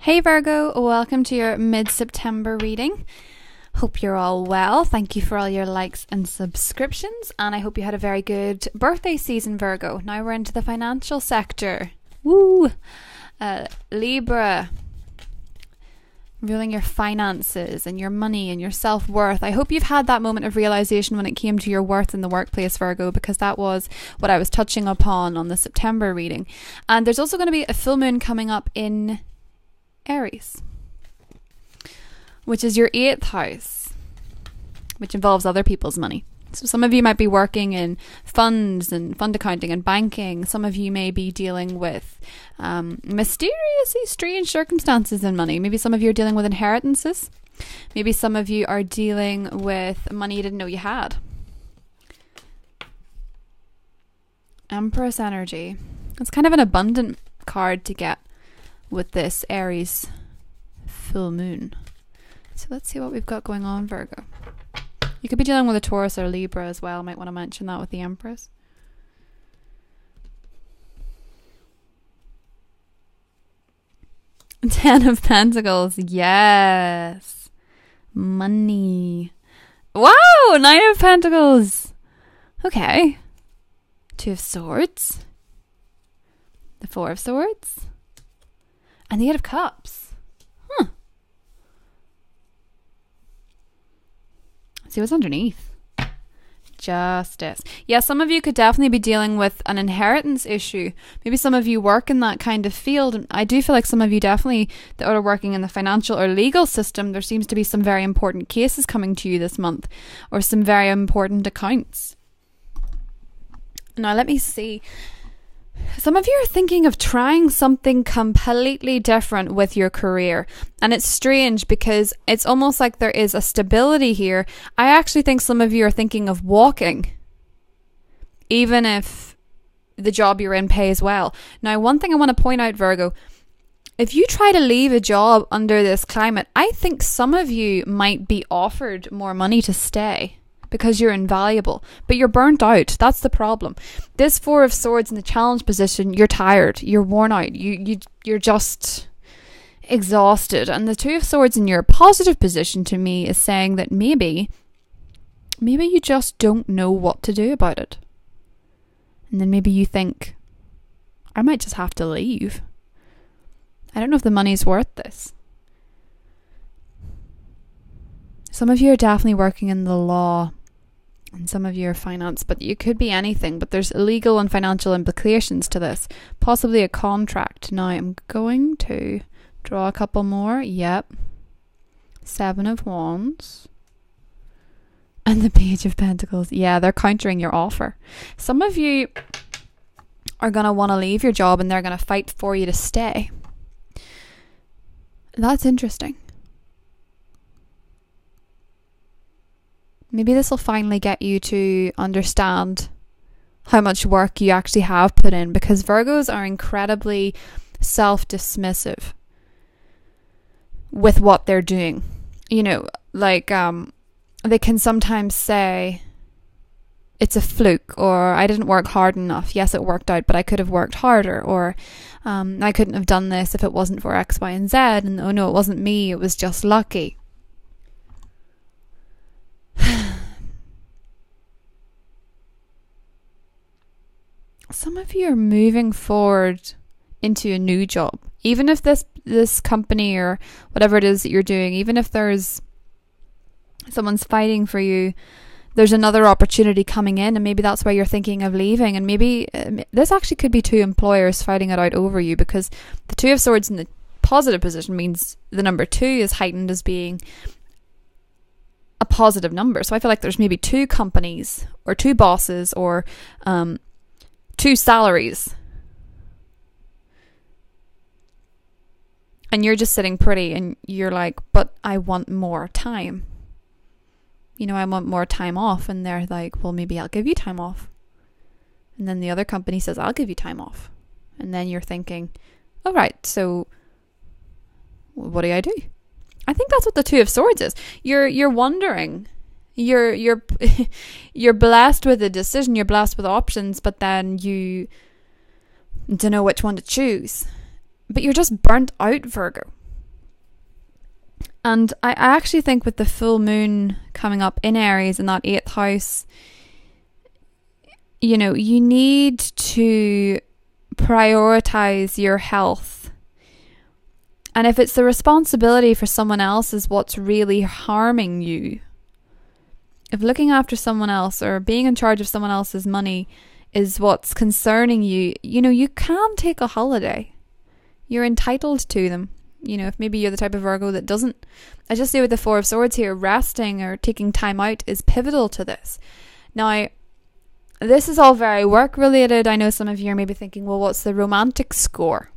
Hey Virgo, welcome to your mid-September reading. Hope you're all well. Thank you for all your likes and subscriptions, and I hope you had a very good birthday season, Virgo. Now we're into the financial sector. Woo! Libra, ruling your finances and your money and your self-worth. I hope you've had that moment of realization when it came to your worth in the workplace, Virgo, because that was what I was touching upon on the September reading. And there's also going to be a full moon coming up in Aries, which is your 8th house, which involves other people's money. So some of you might be working in funds and fund accounting and banking. Some of you may be dealing with mysteriously strange circumstances in money. Maybe some of you are dealing with inheritances. Maybe some of you are dealing with money you didn't know you had. Empress energy. It's kind of an abundant card to get with this Aries full moon. So let's see what we've got going on, Virgo. You could be dealing with a Taurus or Libra as well. Might want to mention that with the Empress. Ten of Pentacles. Yes. Money. Wow! 9 of Pentacles. Okay. 2 of Swords. The 4 of Swords. And the 8 of Cups. See what's underneath. Justice. Yeah, some of you could definitely be dealing with an inheritance issue. Maybe some of you work in that kind of field. And I do feel like some of you definitely that are working in the financial or legal system, there seems to be some very important cases coming to you this month, or some very important accounts. Now let me see. Some of you are thinking of trying something completely different with your career. And it's strange because it's almost like there is a stability here. I actually think some of you are thinking of walking, even if the job you're in pays well. Now, one thing I want to point out, Virgo, if you try to leave a job under this climate, I think some of you might be offered more money to stay, because you're invaluable, but you're burnt out. That's the problem. This 4 of Swords in the challenge position, you're tired, you're worn out, you're just exhausted. And the 2 of Swords in your positive position to me is saying that maybe you just don't know what to do about it. And then maybe you think, I might just have to leave. I don't know if the money's worth this. Some of you are definitely working in the law, and some of you are finance, but you could be anything. But there's legal and financial implications to this. Possibly a contract. Now I'm going to draw a couple more. Yep. 7 of Wands. And the Page of Pentacles. Yeah, they're countering your offer. Some of you are going to want to leave your job and they're going to fight for you to stay. That's interesting. Maybe this will finally get you to understand how much work you actually have put in, because Virgos are incredibly self-dismissive with what they're doing. You know, like they can sometimes say it's a fluke, or I didn't work hard enough. Yes, it worked out, but I could have worked harder, or I couldn't have done this if it wasn't for X, Y, and Z, and oh no, it wasn't me, it was just lucky. Some of you are moving forward into a new job. Even if this company or whatever it is that you're doing, even if there's someone's fighting for you, there's another opportunity coming in, and maybe that's why you're thinking of leaving. And maybe this actually could be 2 employers fighting it out over you, because the 2 of Swords in the positive position means the number 2 is heightened as being a positive number. So I feel like there's maybe 2 companies or 2 bosses or 2 salaries, and you're just sitting pretty and you're like, but I want more time. You know, I want more time off. And they're like, well, maybe I'll give you time off. And then the other company says, I'll give you time off. And then you're thinking, all right, so what do I do? I think that's what the 2 of Swords is. You're wondering. You're blessed with a decision, you're blessed with options, but then you don't know which one to choose. But you're just burnt out, Virgo. And I actually think with the full moon coming up in Aries in that 8th house, you know, you need to prioritize your health. And if it's the responsibility for someone else is what's really harming you, if looking after someone else or being in charge of someone else's money is what's concerning you, you know, you can take a holiday. You're entitled to them. You know, if maybe you're the type of Virgo that doesn't. I just say with the 4 of Swords here, resting or taking time out is pivotal to this. Now, this is all very work related. I know some of you are maybe thinking, well, what's the romantic score?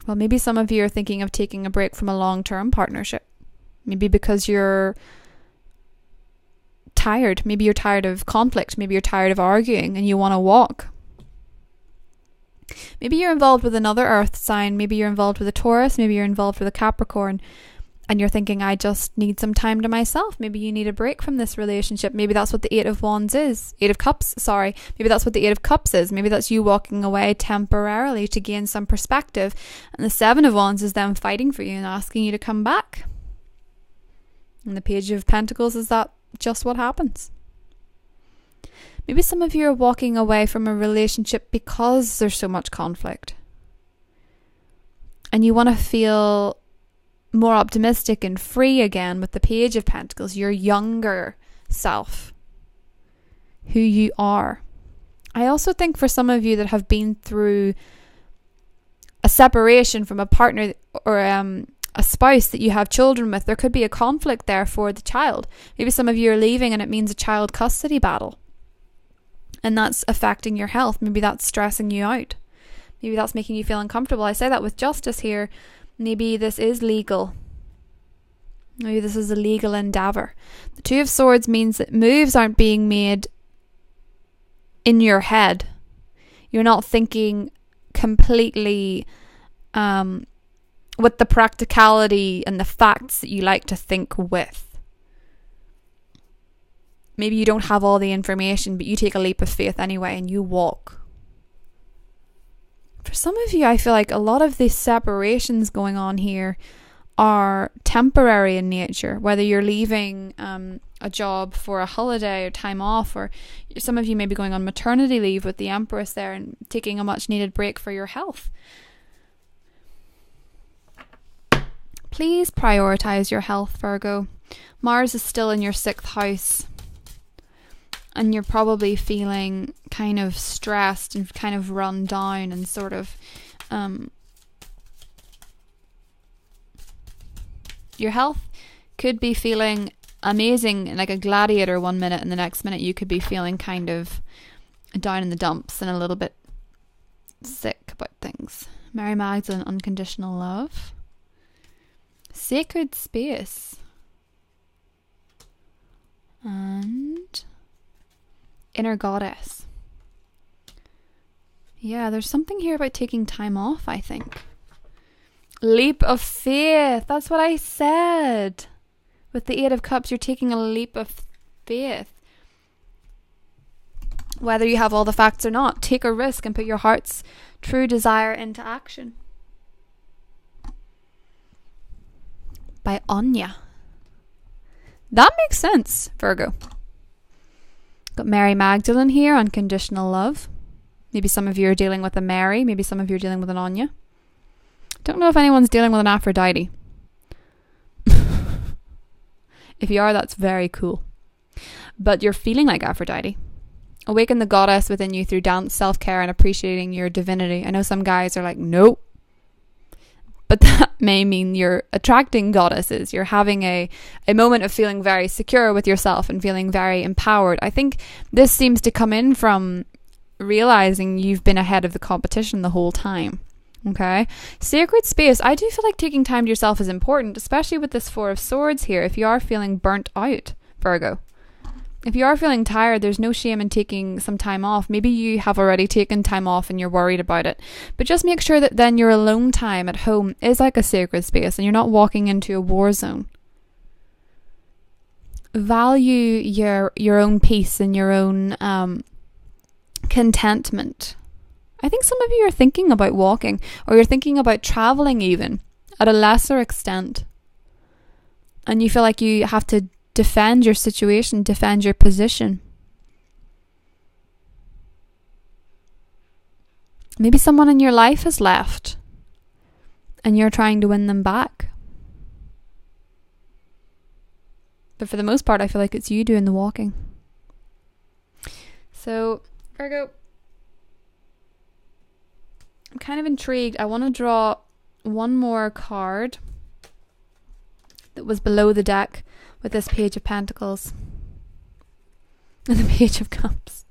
Well, maybe some of you are thinking of taking a break from a long-term partnership. Maybe because you're tired. Maybe you're tired of conflict. Maybe you're tired of arguing and you want to walk. Maybe you're involved with another earth sign. Maybe you're involved with a Taurus. Maybe you're involved with a Capricorn. And you're thinking, I just need some time to myself. Maybe you need a break from this relationship. Maybe that's what the 8 of Wands is. 8 of Cups, sorry. Maybe that's what the 8 of Cups is. Maybe that's you walking away temporarily to gain some perspective. And the 7 of Wands is them fighting for you and asking you to come back. And the Page of Pentacles is that just what happens. Maybe some of you are walking away from a relationship because there's so much conflict. And you want to feel more optimistic and free again with the Page of Pentacles, your younger self, who you are. I also think for some of you that have been through a separation from a partner or a spouse that you have children with, there could be a conflict there for the child. Maybe some of you are leaving and it means a child custody battle. And that's affecting your health. Maybe that's stressing you out. Maybe that's making you feel uncomfortable. I say that with justice here. Maybe this is legal. Maybe this is a legal endeavour. The 2 of Swords means that moves aren't being made in your head. You're not thinking completely with the practicality and the facts that you like to think with. Maybe you don't have all the information, but you take a leap of faith anyway and you walk. For some of you, I feel like a lot of these separations going on here are temporary in nature, whether you're leaving a job for a holiday or time off, or some of you may be going on maternity leave with the Empress there and taking a much needed break for your health. Please prioritize your health, Virgo. Mars is still in your 6th house. And you're probably feeling kind of stressed and kind of run down and sort of your health could be feeling amazing like a gladiator one minute, and the next minute you could be feeling kind of down in the dumps and a little bit sick about things. Mary Magdalene, unconditional love. Sacred space. And inner goddess. Yeah, there's something here about taking time off, I think. Leap of faith. That's what I said. With the 8 of Cups, you're taking a leap of faith. Whether you have all the facts or not, take a risk and put your heart's true desire into action. By Anya. That makes sense, Virgo. Got Mary Magdalene here, unconditional love. Maybe some of you are dealing with a Mary. Maybe some of you are dealing with an Anya. Don't know if anyone's dealing with an Aphrodite. If you are, that's very cool. But you're feeling like Aphrodite. Awaken the goddess within you through dance, self-care, and appreciating your divinity. I know some guys are like, nope. But that may mean you're attracting goddesses. You're having a moment of feeling very secure with yourself and feeling very empowered. I think this seems to come in from realizing you've been ahead of the competition the whole time. Okay? Sacred space. I do feel like taking time to yourself is important, especially with this 4 of Swords here. If you are feeling burnt out, Virgo. If you are feeling tired, there's no shame in taking some time off. Maybe you have already taken time off and you're worried about it. But just make sure that then your alone time at home is like a sacred space and you're not walking into a war zone. Value your own peace and your own contentment. I think some of you are thinking about walking, or you're thinking about traveling even. at a lesser extent. And you feel like you have to defend your situation, defend your position. Maybe someone in your life has left and you're trying to win them back. But for the most part, I feel like it's you doing the walking. So, Virgo, I'm kind of intrigued. I want to draw one more card that was below the deck with this Page of Pentacles and the Page of Cups.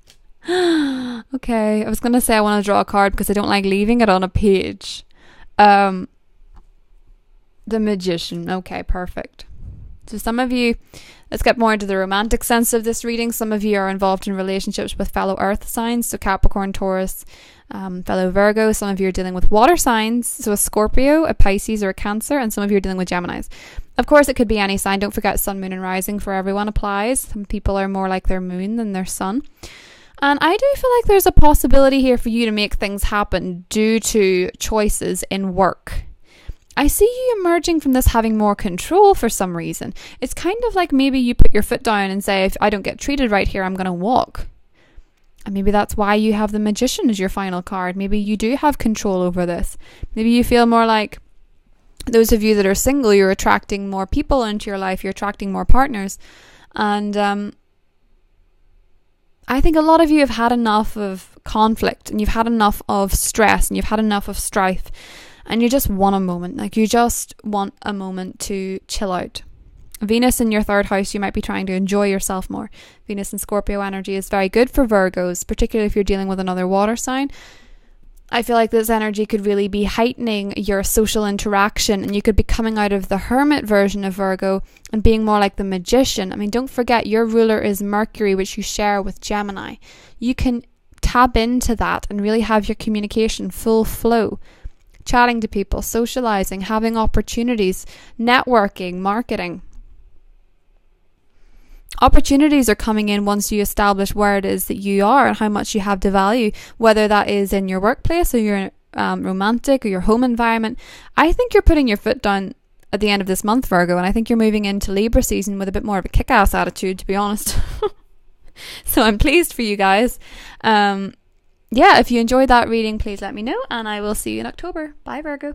Okay, I was going to say I want to draw a card because I don't like leaving it on a page. The Magician. Okay, perfect. So some of you, let's get more into the romantic sense of this reading. Some of you are involved in relationships with fellow earth signs, so Capricorn, Taurus, fellow Virgo. Some of you are dealing with water signs, so a Scorpio, a Pisces, or a Cancer, and some of you are dealing with Geminis. Of course, it could be any sign. Don't forget sun, moon, and rising for everyone applies. Some people are more like their moon than their sun. And I do feel like there's a possibility here for you to make things happen due to choices in work. I see you emerging from this having more control for some reason. It's kind of like maybe you put your foot down and say, if I don't get treated right here, I'm going to walk. And maybe that's why you have the Magician as your final card. Maybe you do have control over this. Maybe you feel more like those of you that are single, you're attracting more people into your life. You're attracting more partners. And I think a lot of you have had enough of conflict and you've had enough of stress and you've had enough of strife. And you just want a moment, like you just want a moment to chill out. Venus in your third house, you might be trying to enjoy yourself more. Venus and Scorpio energy is very good for Virgos, particularly if you're dealing with another water sign. I feel like this energy could really be heightening your social interaction, and you could be coming out of the hermit version of Virgo and being more like the Magician. I mean, don't forget your ruler is Mercury, which you share with Gemini. You can tap into that and really have your communication full flow. Chatting to people, socializing, having opportunities, networking, marketing. Opportunities are coming in once you establish where it is that you are and how much you have to value, whether that is in your workplace or your romantic or your home environment. I think you're putting your foot down at the end of this month, Virgo, and I think you're moving into Libra season with a bit more of a kick-ass attitude, to be honest. So I'm pleased for you guys. Yeah, if you enjoyed that reading, please let me know, and I will see you in October. Bye, Virgo.